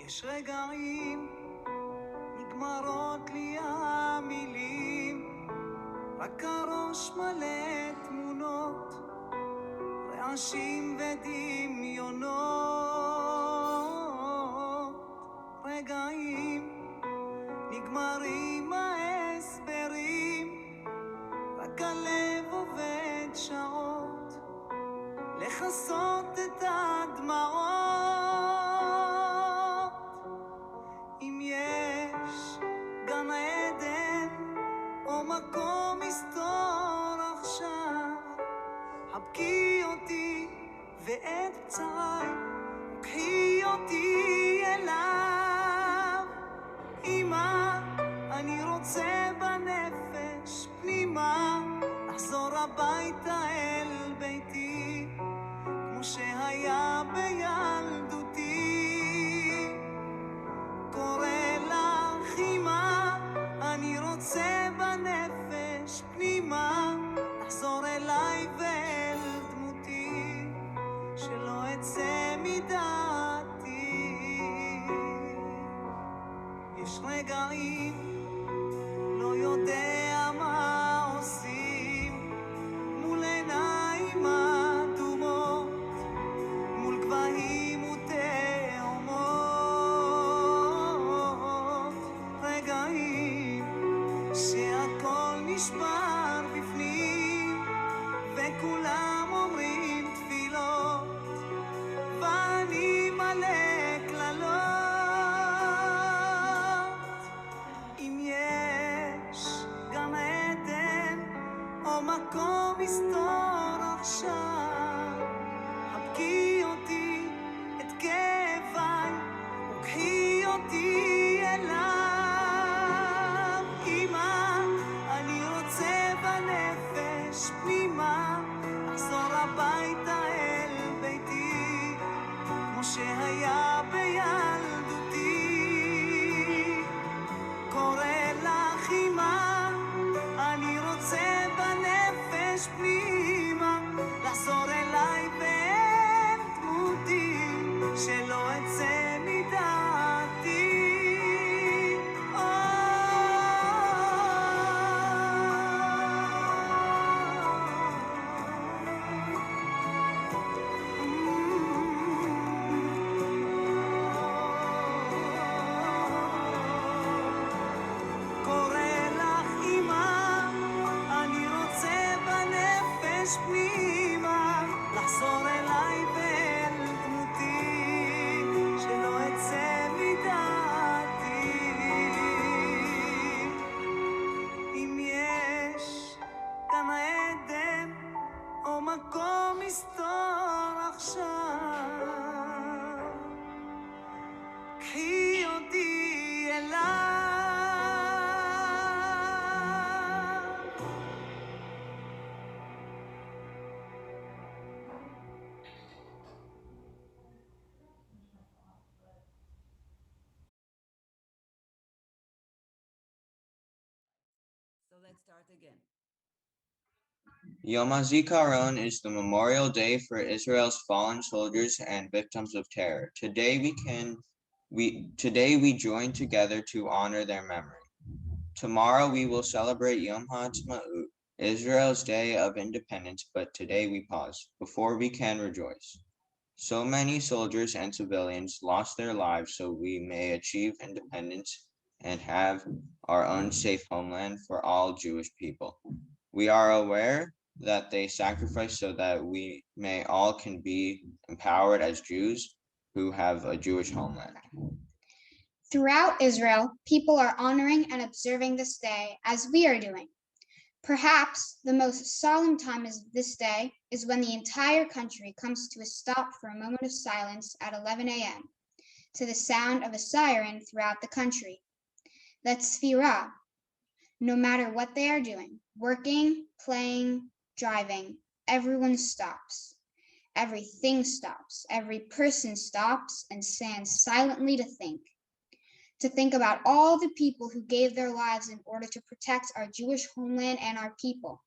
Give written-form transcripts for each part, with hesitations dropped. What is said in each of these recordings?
יש רגעים נגמרות לי המילים, רק הראש מלא תמונות, רעשים ודמיונות. רגעים נגמרים ההסברים, רק הלב עובד שעות לכסות את הדמעות. אם יש גן עדן או מקום מסתור עכשיו, חבקי אותי ואת פצעי, קחי אותי אליו. אמא, אני רוצה בנפש פנימה לחזור הביתה אל ביתי, כמו שהיה בילדותי. קורא לך אמא, אני רוצה בנפש פנימה לחזור אליי ואל דמותי, שלא אצא מדעתי. יש רגעים לא יודע מה עושים מול עיניים אדומות, מול גבהים ותהומות. רגעים שהכל נשבר בפנים וכולם אומרים תפילות ואני מלא קללות. אם יש גן עדן או מקום מסתור עכשיו, חבקי אותי את כאביי וקחי אותי אליו. אמא, אני רוצה בנפש פנימה לחזור הביתה אל ביתי, כמו שהיה בילדותי. קורא לך אמא, אני רוצה בנפש פנימה לחזור אליי ואל דמותי, שלא אצא מדעתי. קורא לך אמא, אני רוצה בנפש פנימה לחזור אליי ואל דמותי, שלא אצא מדעתי. אם יש גן עדן או מקום מסתור עכשיו, קחי אותי אליו. So let's start again. Yom Hazikaron is the memorial day for Israel's fallen soldiers and victims of terror. Today we join together to honor their memory. Tomorrow we will celebrate Yom Ha'atzmaut, Israel's Day of Independence, but today we pause before we can rejoice. So many soldiers and civilians lost their lives so we may achieve independence and have our own safe homeland for all Jewish people. We are aware that they sacrificed so that we may all can be empowered as Jews who have a Jewish homeland. Throughout Israel, people are honoring and observing this day as we are doing. Perhaps the most solemn time of this day is when the entire country comes to a stop for a moment of silence at 11 a.m. to the sound of a siren throughout the country. That's Tzfirah. No matter what they are doing, working, playing, driving, everyone stops. Everything stops. Every person stops and stands silently to think about all the people who gave their lives in order to protect our Jewish homeland and our people,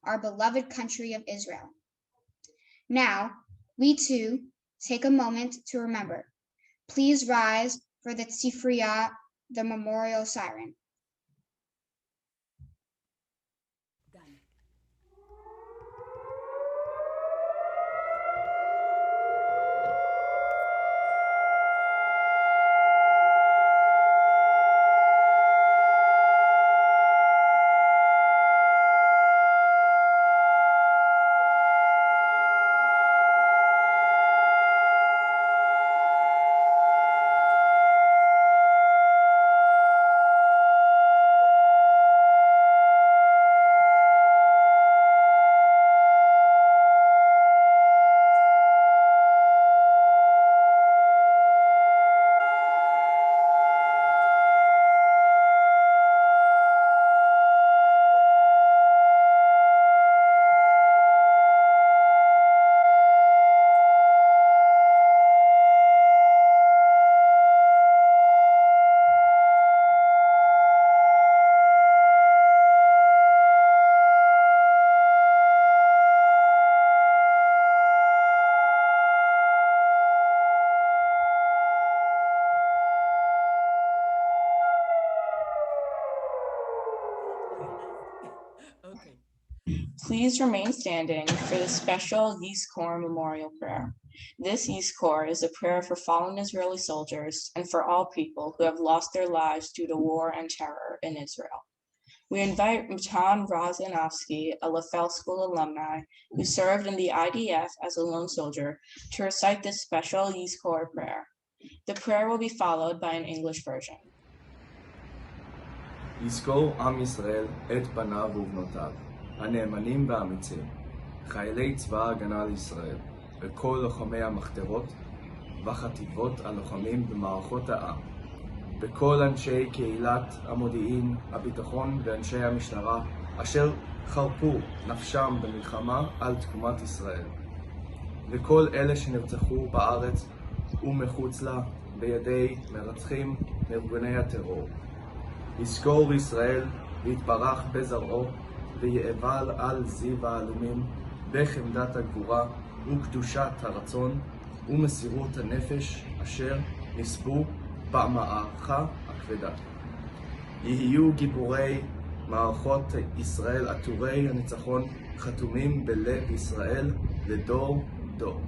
our beloved country of Israel. Now, we too take a moment to remember. Please rise for the Tzifriya, the memorial siren. Done. Okay. Please remain standing for the special Yizkor Memorial Prayer. This Yizkor is a prayer for fallen Israeli soldiers and for all people who have lost their lives due to war and terror in Israel. We invite Matan Rozanovsky, a LaFell School alumni who served in the IDF as a lone soldier, to recite this special Yizkor prayer. The prayer will be followed by an English version. יזכור עם ישראל את בניו ובנותיו, הנאמנים והאמיצים, חיילי צבא ההגנה לישראל, וכל לוחמי המחתרות וחטיבות הלוחמים במערכות העם, וכל אנשי קהילת המודיעין, הביטחון ואנשי המשטרה, אשר חרפו נפשם במלחמה על תקומת ישראל, וכל אלה שנרצחו בארץ ומחוץ לה בידי מרצחים מארגוני הטרור. יזכור ישראל ויתברך בזרעו ויאבל על זיו העלומים בחמדת הגבורה וקדושת הרצון ומסירות הנפש אשר נספו במערכה הכבדה. יהיו גיבורי מערכות ישראל עטורי הניצחון חתומים בלב ישראל לדור דור.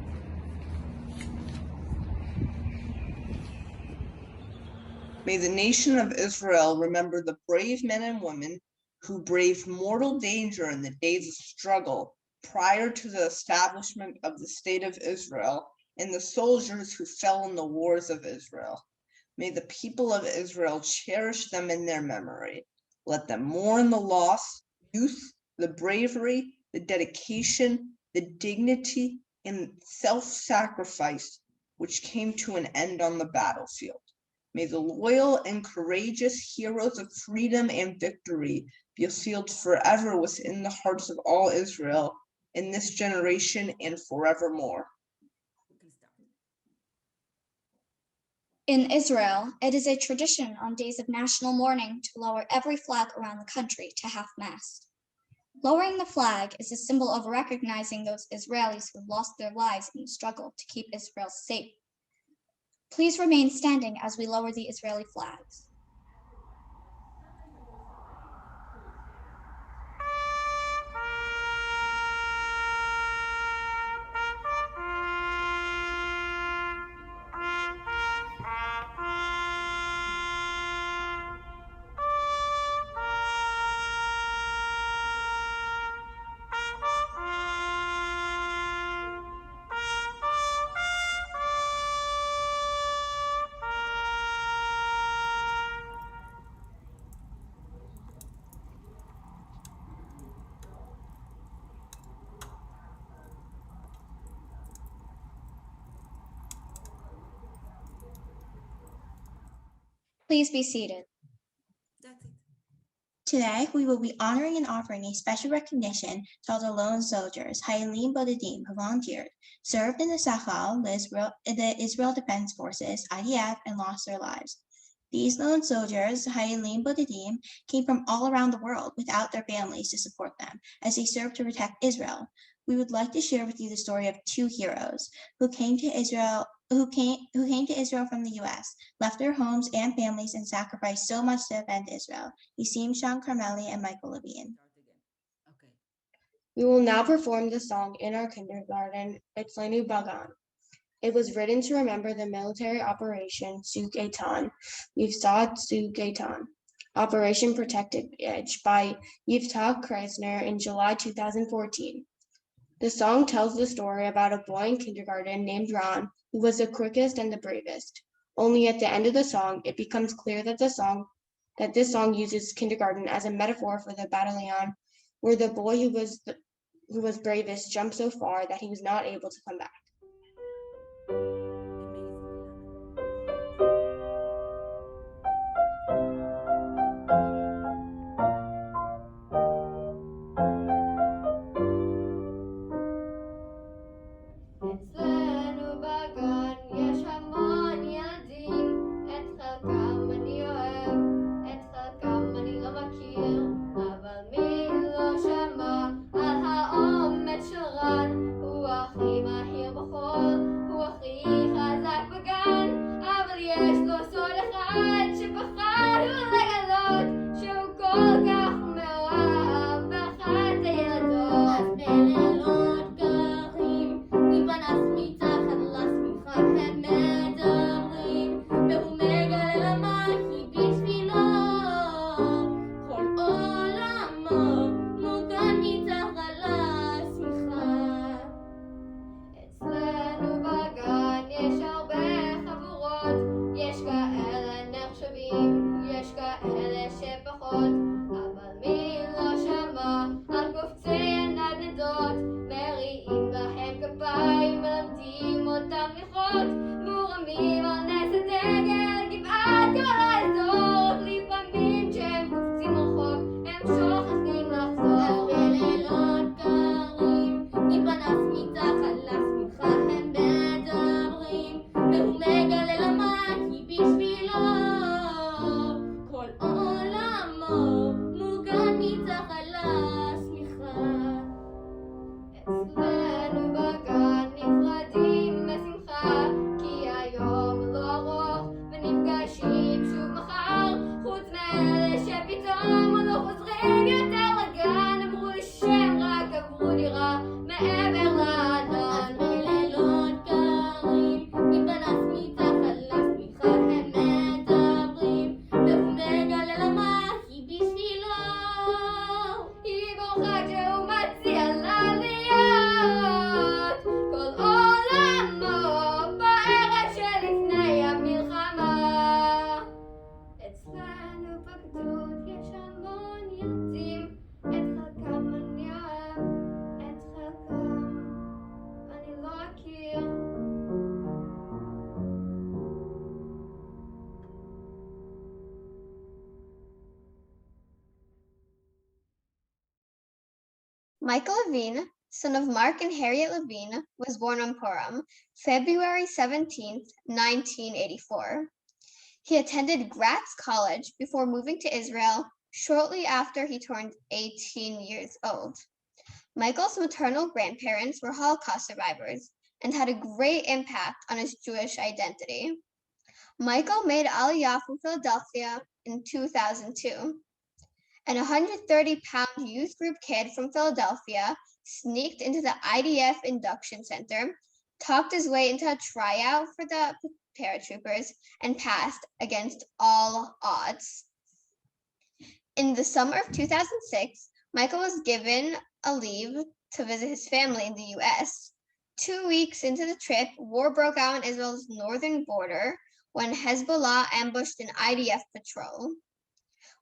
May the nation of Israel remember the brave men and women who braved mortal danger in the days of struggle prior to the establishment of the state of Israel and the soldiers who fell in the wars of Israel. May the people of Israel cherish them in their memory. Let them mourn the loss, youth, the bravery, the dedication, the dignity, and self-sacrifice which came to an end on the battlefield. May the loyal and courageous heroes of freedom and victory be sealed forever within the hearts of all Israel in this generation and forevermore. You can start. In Israel, it is a tradition on days of national mourning to lower every flag around the country to half-mast. Lowering the flag is a symbol of recognizing those Israelis who lost their lives in the struggle to keep Israel safe. Please remain standing as we lower the Israeli flags. Please be seated. That's it. Today, we will be honoring and offering a special recognition to all the lone soldiers, Hayalim Bodedim, who volunteered, served in the Sahel, the Israel Defense Forces, IDF, and lost their lives. These lone soldiers, Hayalim Bodedim, came from all around the world without their families to support them as they served to protect Israel. we would like to share with you the story of two heroes who came to Israel from the U.S., left their homes and families, and sacrificed so much to defend Israel. Yusim Sean Carmeli and Michael Levine. Start again. Okay. We will now perform the song in our kindergarten, Etzlenu Bagan. It was written to remember the military operation Tzuk Eitan, Yivsat Tzuk Eitan, Operation Protected Edge by Yiftach Kreisner in July 2014. The song tells the story about a boy in kindergarten named Ron, who was the quickest and the bravest. Only at the end of the song, it becomes clear that this song uses kindergarten as a metaphor for the battalion, where the boy who was bravest jumped so far that he was not able to come back. אצלנו בגן יש המון ילדים, את חלקם אני אוהב, את חלקם אני לא מכיר, אבל מי לא שמע על האומץ של רן, הוא הכי מהיר בחול, הוא הכי חזק בגן, אבל יש לו סוד אחד שפחד הוא לגלות, שהוא כל כך מאוהב באחת הילדות. אז בלילות קרים מפנס מתחת לשמיכה הם מדברים, והוא מגלה למה היא בשבילו כל עולמו מוגן מתחת לשמיכה. אצלנו בגן יש הרבה חבורות, יש כאלה נחשבים, יש כאלה שפחות, אבל מי לא שמע על קופצי נדנדות, מריעים להם כפיים, מלמדים אותם לחות, מורמים על נס הדגל, גבעת כל האזור, לפעמים כשהם קופצים רחוק, הם שוכחים לחזור. אז בלילות קרים, מפנס מתחת לשמיכה הם מדברים, והוא מגלה למה היא בשבילו כל עולמו מוגן מתחת לשמיכה. אצלנו בגן נפרדים בשמחה, כי היום לא ארוך ונפגשים שוב מחר, חוץ מאלה שפתאום לא חוזרים יותר לגן, אמרו לי שהם רק עברו דירה מעבר לענן. אז בלילות קרים מפנס מתחת לשמיכה הם מדברים, והוא מגלה למה היא בשבילו היא בורחה כשהוא מציע לה להיות כל עולמו בערב שלפני המלחמה. אצלנו בגדוד יש המון ילדים, את חלקם אני אוהב, את חלקם אני לא אכיר. Michael Levine, son of Mark and Harriet Levine, was born on Purim, February 17th, 1984. He attended Gratz College before moving to Israel shortly after he turned 18 years old. Michael's maternal grandparents were Holocaust survivors and had a great impact on his Jewish identity. Michael made Aliyah from Philadelphia in 2002. An 130-pound youth group kid from Philadelphia sneaked into the IDF induction center, talked his way into a tryout for the paratroopers, and passed against all odds. In the summer of 2006, Michael was given a leave to visit his family in the US. 2 weeks into the trip, war broke out on Israel's northern border when Hezbollah ambushed an IDF patrol.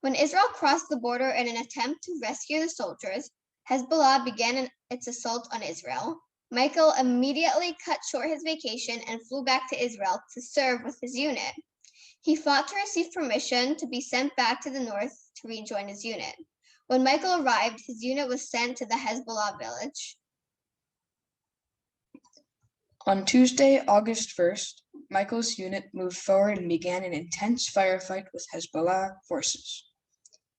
When Israel crossed the border in an attempt to rescue the soldiers, Hezbollah began its assault on Israel. Michael immediately cut short his vacation and flew back to Israel to serve with his unit. He fought to receive permission to be sent back to the north to rejoin his unit. When Michael arrived, his unit was sent to the Hezbollah village. On Tuesday, August 1st, Michael's unit moved forward and began an intense firefight with Hezbollah forces.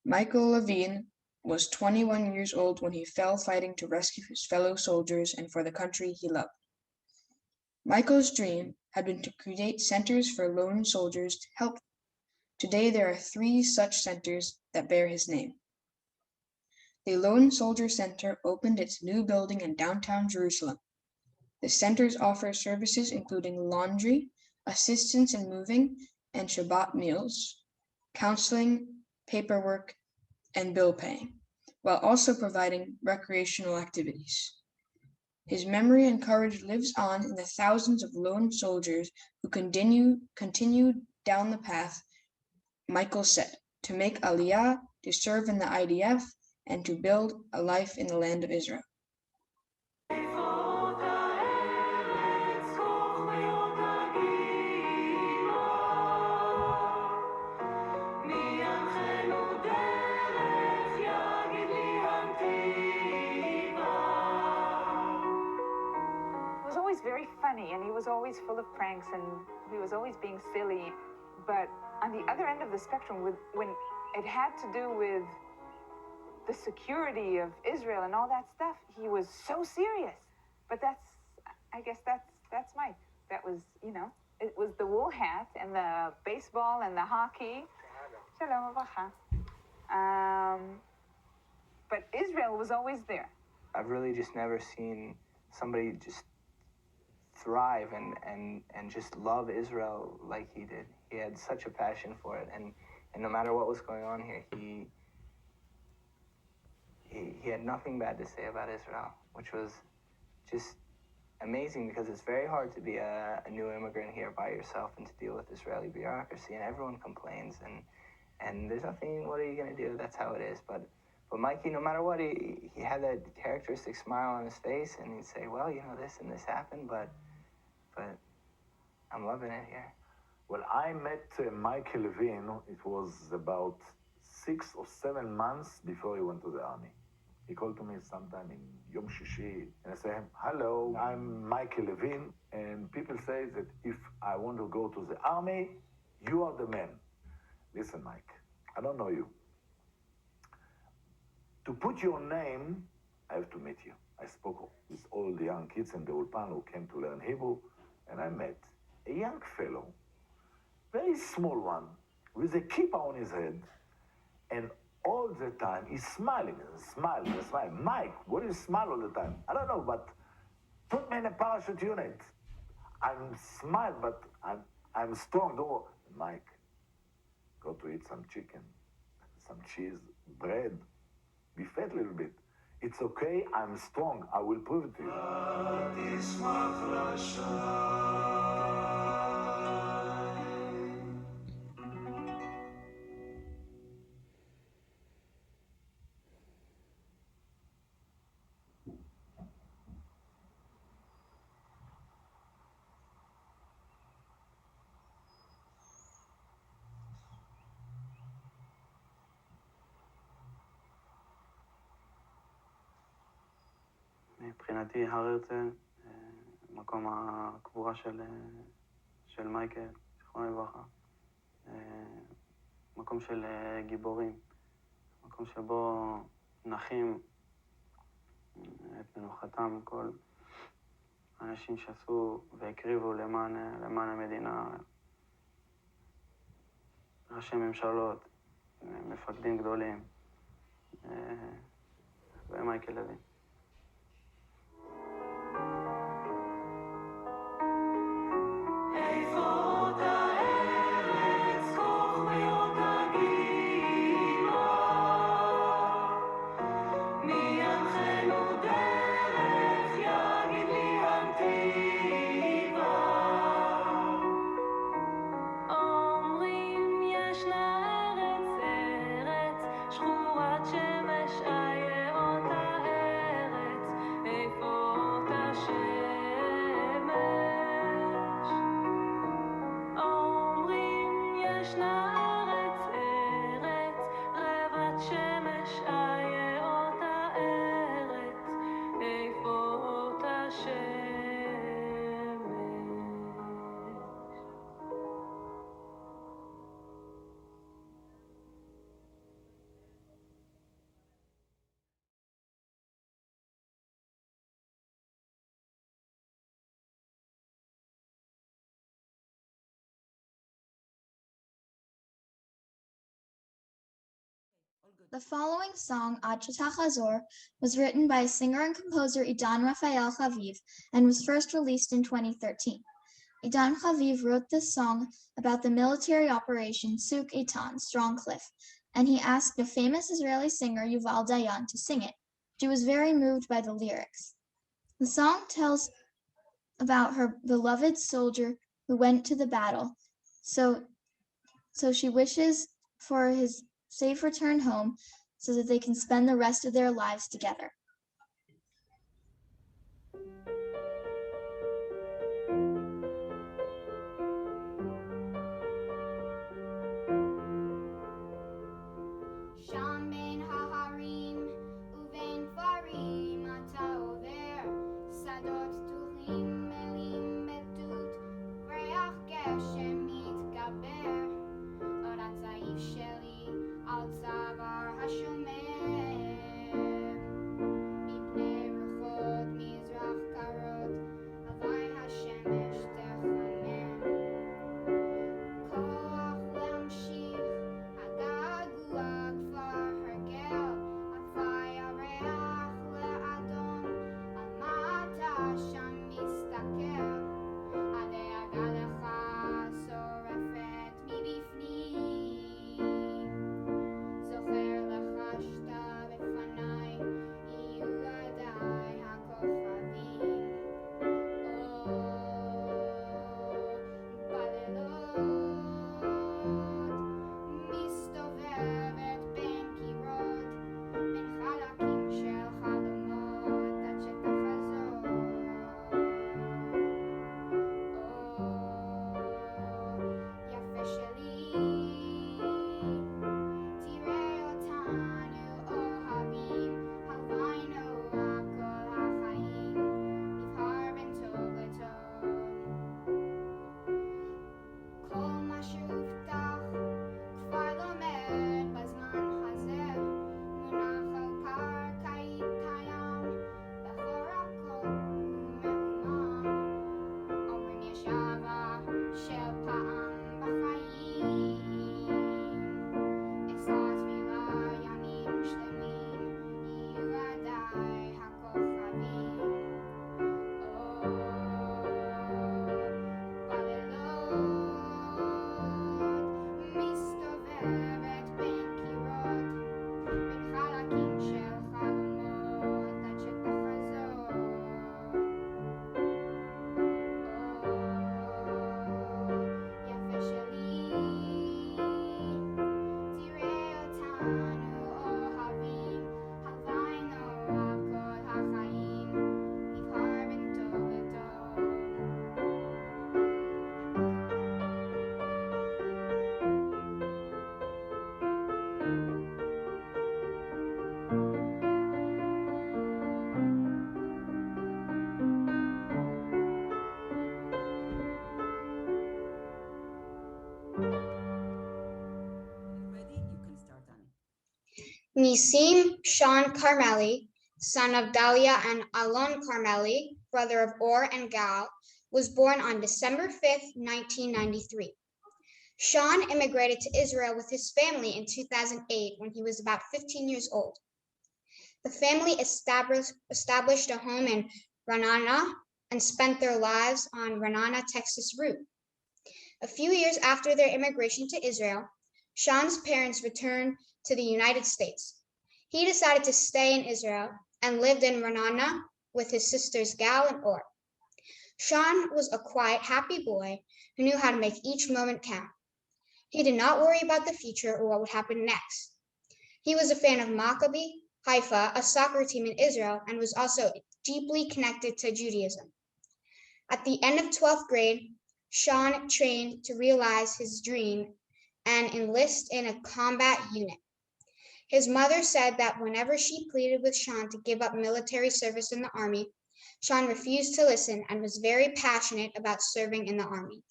Michael Levine was 21 years old when he fell fighting to rescue his fellow soldiers and for the country he loved. Michael's dream had been to create centers for lone soldiers to help. Today there are 3 such centers that bear his name. The Lone Soldier Center opened its new building in downtown Jerusalem. The centers offer services including laundry, assistance in moving and Shabbat meals, counseling, paperwork, and bill paying, while also providing recreational activities. His memory and courage lives on in the thousands of lone soldiers who continue down the path Michael set, to make Aliyah, to serve in the IDF, and to build a life in the land of Israel. Very funny, and he was always full of pranks, and he was always being silly. But on the other end of the spectrum, when it had to do with the security of Israel and all that stuff, he was so serious. But I guess that's Mike. That was, it was the wool hat and the baseball and the hockey. Shalom uvracha. But Israel was always there. I've really just never seen somebody just thrive and just love Israel like he did. He had such a passion for it, and no matter what was going on here, he had nothing bad to say about Israel, which was just amazing, because it's very hard to be a new immigrant here by yourself and to deal with Israeli bureaucracy, and everyone complains, and there's nothing, what are you going to do? That's how it is. But Mikey, no matter what, he had that characteristic smile on his face, and he'd say, well, this and this happened, but I'm loving it here. Well, I met Michael Levin, it was about 6 or 7 months before he went to the army. He called to me sometime in Yom Shishi, and I said, hello, I'm Michael Levin, and people say that if I want to go to the army, you are the man. Listen, Mike, I don't know you. To put your name, I have to meet you. I spoke with all the young kids in the Ulpan who came to learn Hebrew, and I met a young fellow, very small one, with a kippah on his head, and all the time he's smiling and smiling and smiling. Mike, what do you smile all the time? I don't know, but put me in a parachute unit. I'm smile, but I'm strong. Don't worry. Mike, go to eat some chicken, some cheese, bread. Be fat a little bit. It's okay, I'm strong. I will prove it to you. מבחינתי הר הרצל, מקום הקבורה של מייקל, זיכרונו לברכה, מקום של גיבורים, מקום שבו נחים את מנוחתם כל האנשים שעשו והקריבו למען המדינה, ראשי ממשלות, מפקדים גדולים, ומייקל לוין. שחורת שמש איה אותה The following song, Ad Shetach Hazor, was written by singer and composer Idan Raphael Chaviv and was first released in 2013. Idan Chaviv wrote this song about the military operation Tzuk Eitan, Strong Cliff, and he asked a famous Israeli singer Yuval Dayan to sing it. She was very moved by the lyrics. The song tells about her beloved soldier who went to the battle, so she wishes for his safe return home so that they can spend the rest of their lives together. שם בין ההרים ובין כפרים אתה עובר, שדות פתוחים מלאים בתות, ריח גשם מתגבר, עוד הצעיף שלי על צוואר השומר, מפני רוחות מזרח קרות, הווי השמש תחנן, כוח להמשיך הגעגוע כבר הרגל, הווי הריח לאדום, על מה אתה שם מסתכל, הדאגה לך שורפת מבפנים, זוכר לחשת בפניי, יהיו ידיי הכוכבים, בלילות מסתובבת בין קירות, בין חלקים של חלומות, עד שתחזור. יפה שלי, תראה אותנו אוהבים, הלוויינו הכל החיים, נבחר בין טוב לטוב. כל מה שהובטח כבר לומד בזמן הזה, מונח על קרקעית הים, בחור הכל מהומם, אומרים יש אהבה של פעם בחיים, אשא תפילה ימים שלמים, יהיו ידיי הכוכבים, בלילות מסתובבת בין קירות, בין חלקים של חלומות, עד שתחזור. יפה שלי, תראה אותנו אוהבים, הלוויינו הכל החיים, נבחר בין טוב לטוב. Ready? You can start, Annie. Nisim Sean Carmeli, son of Dahlia and Alon Carmeli, brother of Or and Gal, was born on December 5th, 1993. Sean immigrated to Israel with his family in 2008 when he was about 15 years old. The family established a home in Ra'anana and spent their lives on Ra'anana-Texas route. A few years after their immigration to Israel, Sean's parents returned to the United States. He decided to stay in Israel and lived in Ra'anana with his sisters Gal and Or. Sean was a quiet, happy boy who knew how to make each moment count. He did not worry about the future or what would happen next. He was a fan of Maccabi Haifa, a soccer team in Israel, and was also deeply connected to Judaism. At the end of 12th grade, Sean trained to realize his dream and enlist in a combat unit. His mother said that whenever she pleaded with Sean to give up military service in the army, Sean refused to listen and was very passionate about serving in the army.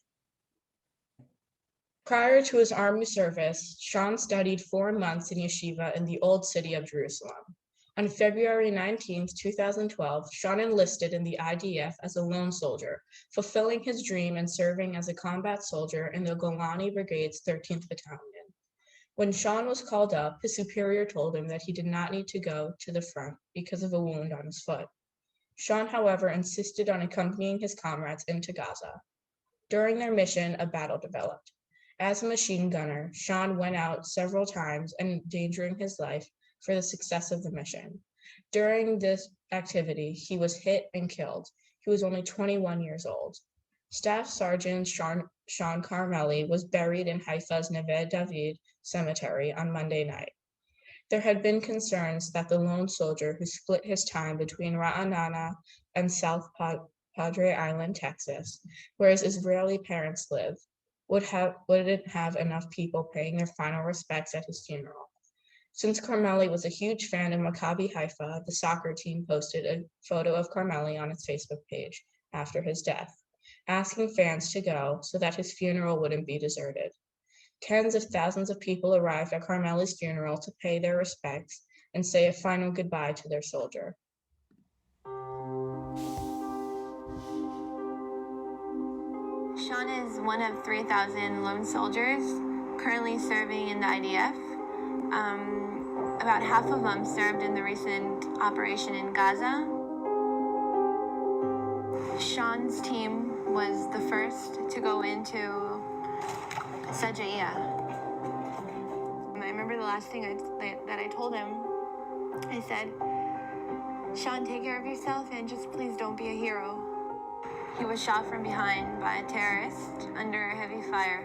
Prior to his army service, Sean studied 4 months in yeshiva in the Old City of Jerusalem. On February 19, 2012, Sean enlisted in the IDF as a lone soldier, fulfilling his dream and serving as a combat soldier in the Golani Brigade's 13th Battalion. When Sean was called up, his superior told him that he did not need to go to the front because of a wound on his foot. Sean, however, insisted on accompanying his comrades into Gaza. During their mission, a battle developed. As a machine gunner, Sean went out several times, endangering his life for the success of the mission. During this activity, he was hit and killed. He was only 21 years old. Staff Sergeant Sean Carmeli was buried in Haifa's Neve David Cemetery on Monday night. There had been concerns that the lone soldier who split his time between Ra'anana and South Padre Island, Texas, where his Israeli parents live, wouldn't have enough people paying their final respects at his funeral. Since Carmeli was a huge fan of Maccabi Haifa, the soccer team posted a photo of Carmeli on its Facebook page after his death, asking fans to go so that his funeral wouldn't be deserted. Tens of thousands of people arrived at Carmeli's funeral to pay their respects and say a final goodbye to their soldier. Sean is one of 3,000 lone soldiers currently serving in the IDF. About half of them served in the recent operation in Gaza. Sean's team was the first to go into Sajaiya. I remember the last thing that I told him. I said, Sean, take care of yourself and just please don't be a hero. He was shot from behind by a terrorist under heavy fire.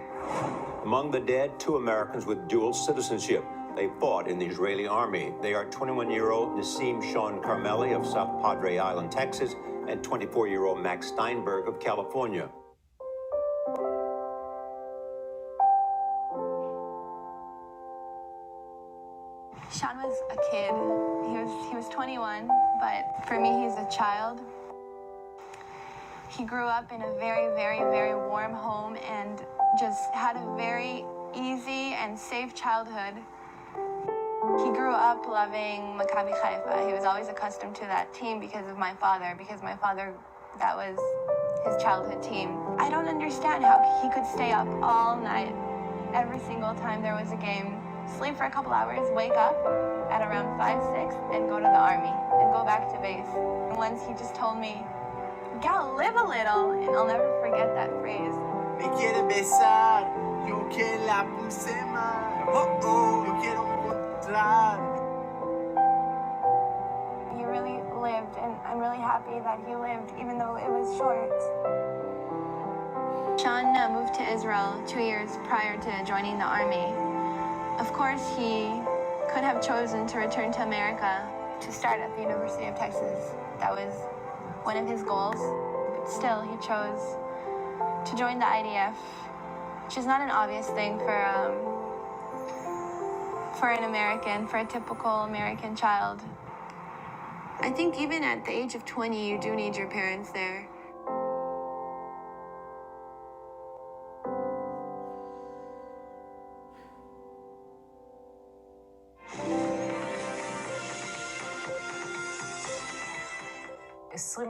Among the dead, 2 Americans with dual citizenship. They fought in the Israeli army. They are 21-year-old Nassim Sean Carmeli of South Padre Island, Texas, and 24-year-old Max Steinberg of California. Sean was a kid. He was 21, but for me, he's a child. He grew up in a very, very, very warm home and just had a very easy and safe childhood. He grew up loving Maccabi Haifa. He was always accustomed to that team because my father, that was his childhood team. I don't understand how he could stay up all night, every single time there was a game, sleep for a couple hours, wake up at around 5, 6, and go to the army, and go back to base. And once he just told me, you gotta live a little, and I'll never forget that phrase. Me quiere besar, yo que la puse mal, oh oh, yo quiero encontrar. He really lived, and I'm really happy that he lived, even though it was short. Sean moved to Israel 2 years prior to joining the army. Of course, he could have chosen to return to America to start at the University of Texas. That was one of his goals, but still he chose to join the IDF, which is not an obvious thing for an American, for a typical American child. I think even at the age of 20, you do need your parents there.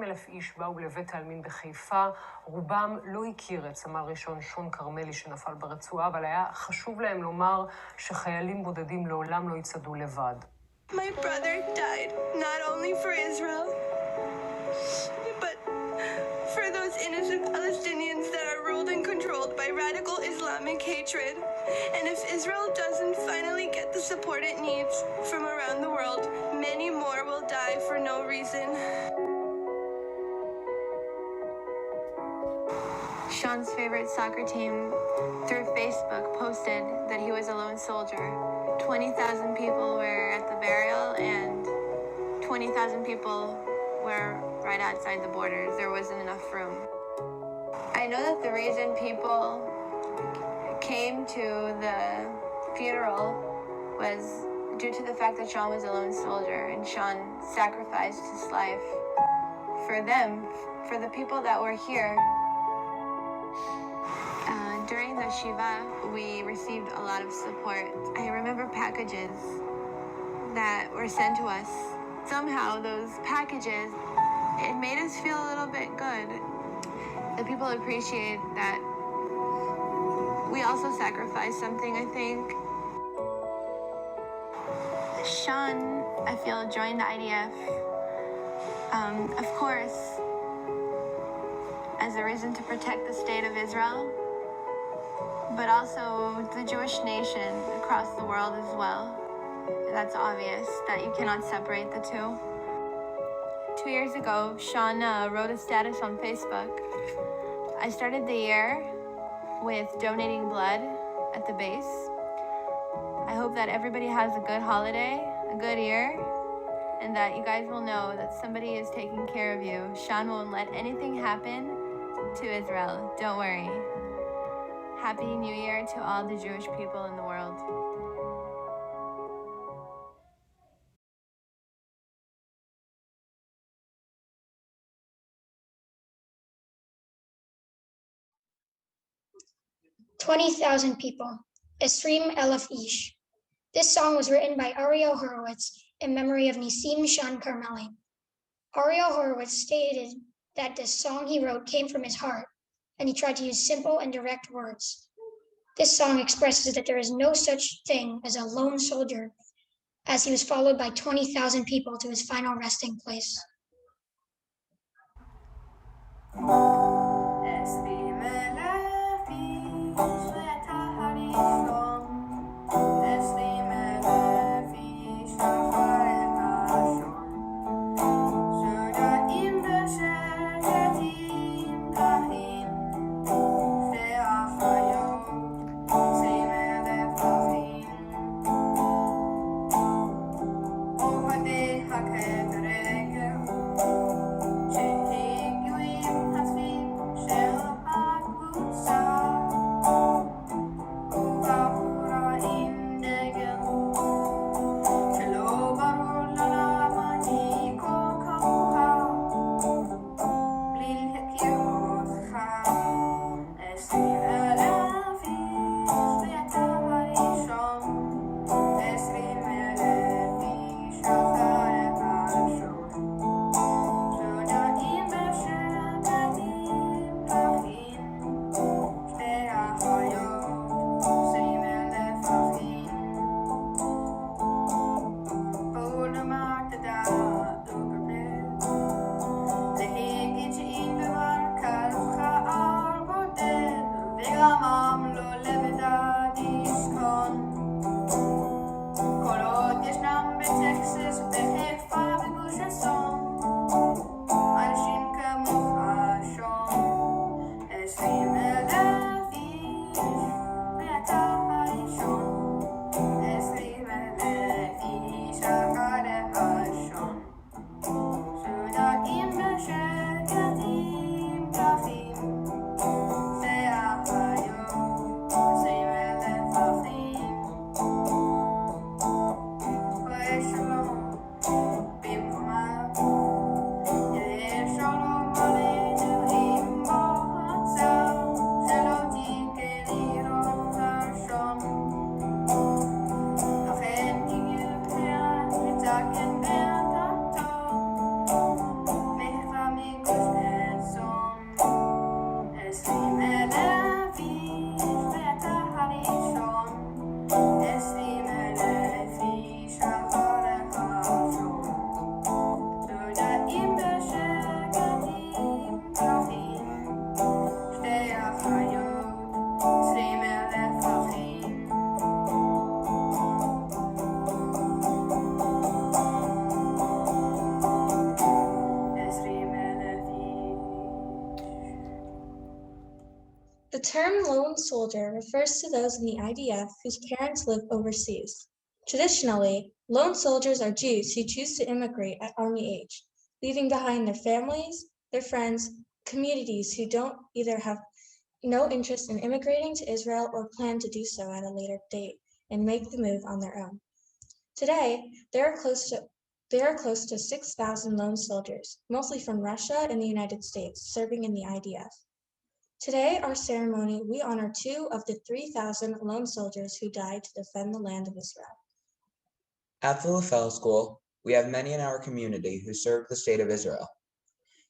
אלף איש באו לבית העלמין בחיפה, רובם לא הכיר את סמל ראשון שון כרמלי שנפל ברצועה, אבל היה חשוב להם לומר שחיילים בודדים לעולם לא יצעדו לבד. My brother died not only for Israel, but for those innocent Palestinians that are ruled and controlled by radical Islamic hatred. And if Israel doesn't finally get the support it needs from around the world, many more will die for no reason. Sean's favorite soccer team, through Facebook, posted that he was a lone soldier. 20,000 people were at the burial and 20,000 people were right outside the borders. There wasn't enough room. I know that the reason people came to the funeral was due to the fact that Sean was a lone soldier and Sean sacrificed his life for them, for the people that were here. During the Shiva, we received a lot of support. I remember packages that were sent to us. Somehow those packages, it made us feel a little bit good. The people appreciate that we also sacrificed something, I think. Sean, I feel, joined the IDF, of course, as a reason to protect the state of Israel, but also the Jewish nation across the world as well. That's obvious that you cannot separate the two. 2 years ago, Sean wrote a status on Facebook. I started the year with donating blood at the base. I hope that everybody has a good holiday, a good year, and that you guys will know that somebody is taking care of you. Sean won't let anything happen to Israel. Don't worry. Happy New Year to all the Jewish people in the world. "20,000 people, Esrim Elef Ish." This song was written by Ariel Horowitz in memory of Nisim Shan Carmeli. Ariel Horowitz stated that the song he wrote came from his heart, and he tried to use simple and direct words. This song expresses that there is no such thing as a lone soldier, as he was followed by 20,000 people to his final resting place. The term lone soldier refers to those in the IDF whose parents live overseas. Traditionally, lone soldiers are Jews who choose to immigrate at army age, leaving behind their families, their friends, communities who don't either have no interest in immigrating to Israel or plan to do so at a later date and make the move on their own. Today, there are close to 6,000 lone soldiers, mostly from Russia and the United States, serving in the IDF. Today, our ceremony, we honor 2 of the 3,000 lone soldiers who died to defend the land of Israel. At the LaFell School, we have many in our community who serve the state of Israel.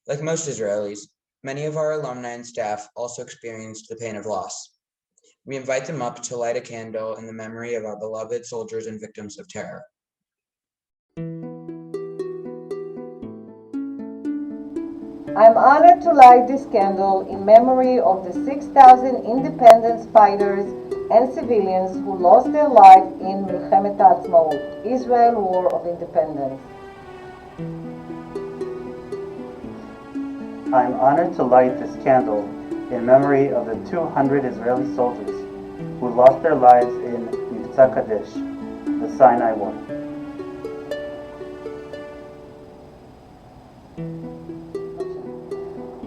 Like most Israelis, many of our alumni and staff also experienced the pain of loss. We invite them up to light a candle in the memory of our beloved soldiers and victims of terror. I'm honored to light this candle in memory of the 6,000 independence fighters and civilians who lost their lives in Milchemet Ha'atzmaut, Israel War of Independence. I'm honored to light this candle in memory of the 200 Israeli soldiers who lost their lives in Mivtza Kadesh, the Sinai War.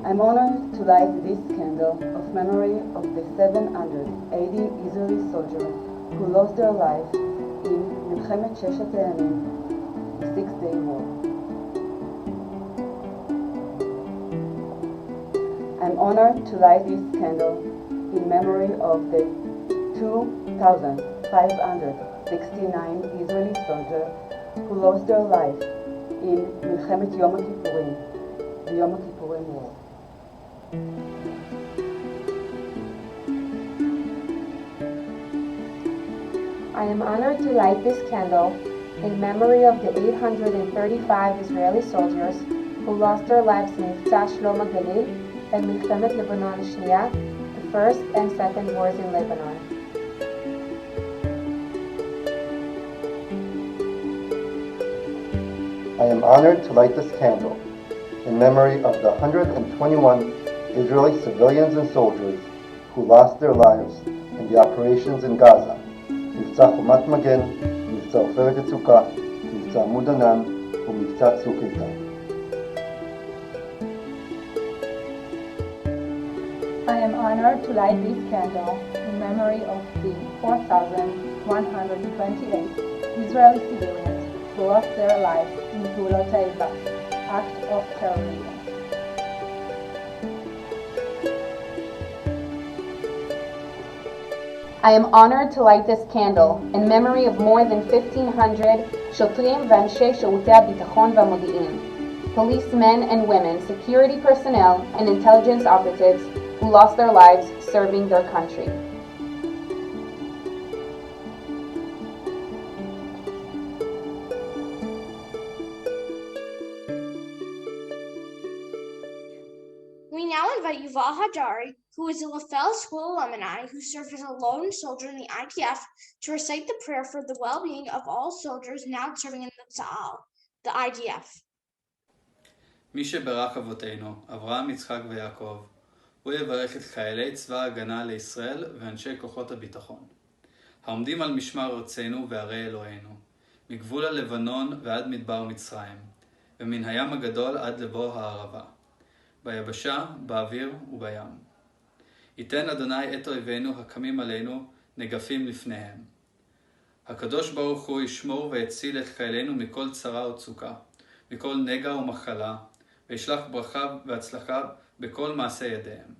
I'm honored to light this candle of memory of the 780 Israeli soldiers who lost their lives in Milchemet Sheshet Hayamim, the Six-Day War. I'm honored to light this candle in memory of the 2,569 Israeli soldiers who lost their lives in Milchemet Yom Kippurim, the Yom Kippurim War. I am honored to light this candle in memory of the 835 Israeli soldiers who lost their lives in Mivtza Shlom HaGalil and Milchemet Lebanon Shniya, the first and second wars in Lebanon. I am honored to light this candle in memory of the 121 Israeli civilians and soldiers who lost their lives in the operations in Gaza, Mivtza Chomat Magen, Mivtza Oferet Yitzukah, Mivtza Amud Anan, ומבצע צוק איתן. I am honored to light this candle in memory of the 4,128 Israeli civilians who lost their lives in Pulot Ha'eva, act of terrorism. I am honored to light this candle in memory of more than 1,500 שוטרים ואנשי שירותי הביטחון והמודיעין, policemen and women, security personnel, and intelligence operatives who lost their lives serving their country. We now invite Yuval Hajari, who is a LaFell School alumni who served as a lone soldier in the IDF, to recite the prayer for the well-being of all soldiers now serving in the Tzahal, the IDF. מי שברך אבותינו, אברהם, יצחק ויעקב, הוא יברך את חיילי צבא ההגנה לישראל ואנשי כוחות הביטחון, העומדים על משמר ארצנו וערי אלוהינו, מגבול הלבנון ועד מדבר מצרים, ומן הים הגדול עד לבוא הערבה, ביבשה, באוויר ובים. ייתן אדוני את אויבינו הקמים עלינו נגפים לפניהם. הקדוש ברוך הוא ישמור ויציל את חיילינו מכל צרה וצוקה, מכל נגע ומחלה, וישלח ברכה והצלחה בכל מעשה ידיהם.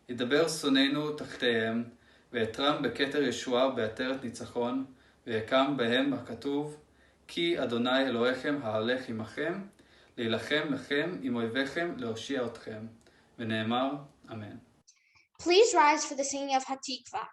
ידבר שונאינו תחתיהם, ויתרם בכתר ישועה ובעטרת ניצחון, ויקם בהם הכתוב, כי אדוני אלוהיכם ההלך עמכם, להילחם לכם עם אויביכם, להושיע אתכם. ונאמר, אמן. Please rise for the singing of Hatikva.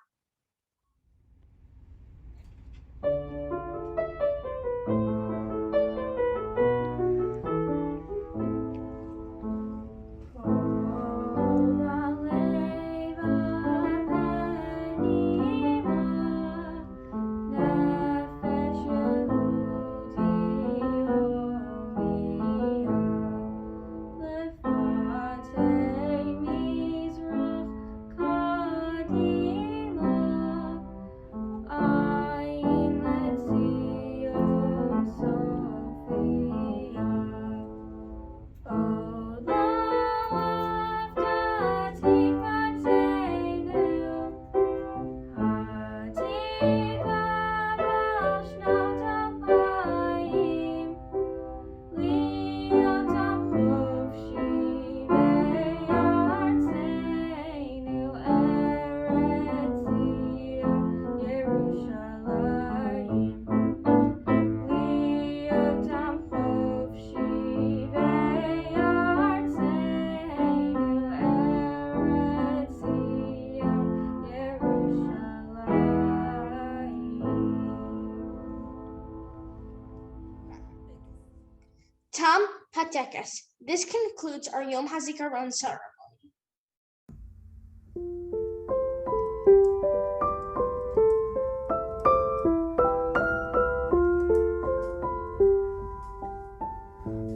Tom, hatekes. This concludes our Yom Hazikaron ceremony.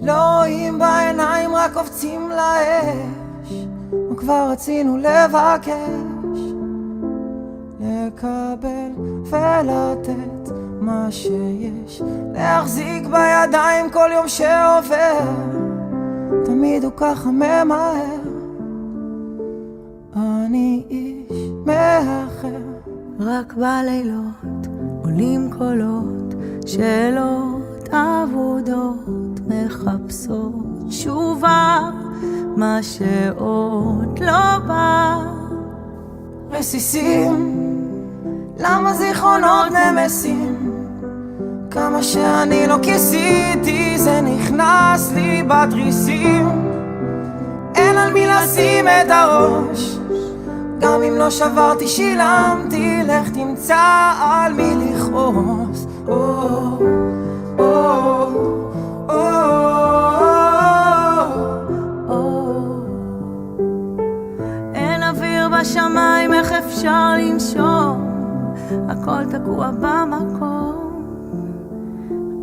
לא רואים בעיניים, רק קופצים לאש, וכבר רצינו לבקש, לקבל ולתת מה שיש, להחזיק בידיים כל יום שעובר, תמיד הוא ככה ממהר, אני איש מאחר. רק בלילות עולים קולות, שאלות אבודות מחפשות תשובה, מה שעוד לא בא. רסיסים, למה זיכרונות נמסים? כמה שאני לא כיסיתי, זה נכנס לי בתריסים. אין על מי לשים את הראש, גם אם לא שברתי שילמתי, לך תמצא על מי לכעוס. אין אוויר בשמיים, איך אפשר לנשום? הכל תקוע במקום,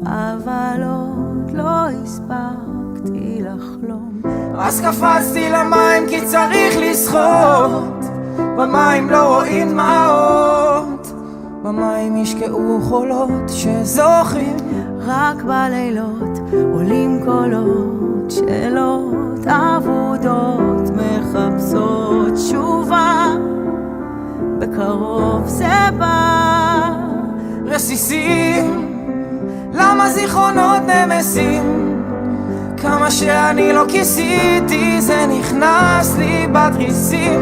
אבל עוד לא הספקתי לחלום. אז קפצתי למים כי צריך לשחות, במים לא רואים דמעות, במים ישקעו חולות שזוכרים. רק בלילות עולים קולות, שאלות אבודות מחפשות תשובה, בקרוב זה בא. רסיסים, למה זיכרונות נמסים? כמה שאני לא כיסיתי, זה נכנס לי בתריסים.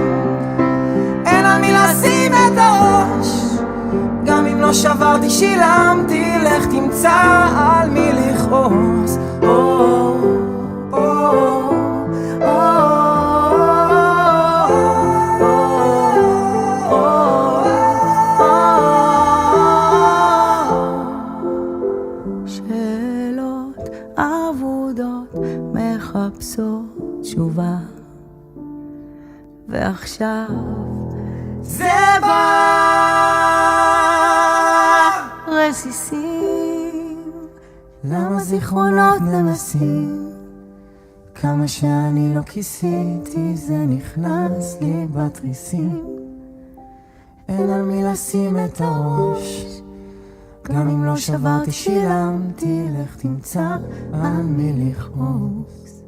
אין על מי לשים את הראש, גם אם לא שברתי שילמתי, לך תמצא על מי לכעוס. שאלות אבודות מחפשות תשובה, ועכשיו זה בא. רסיסים, למה זיכרונות נמסים? כמה שאני לא כיסיתי, זה נכנס לי בתריסים. אין על מי לשים את הראש, גם אם לא שברתי שילמתי, לך תמצא על מי לכעוס.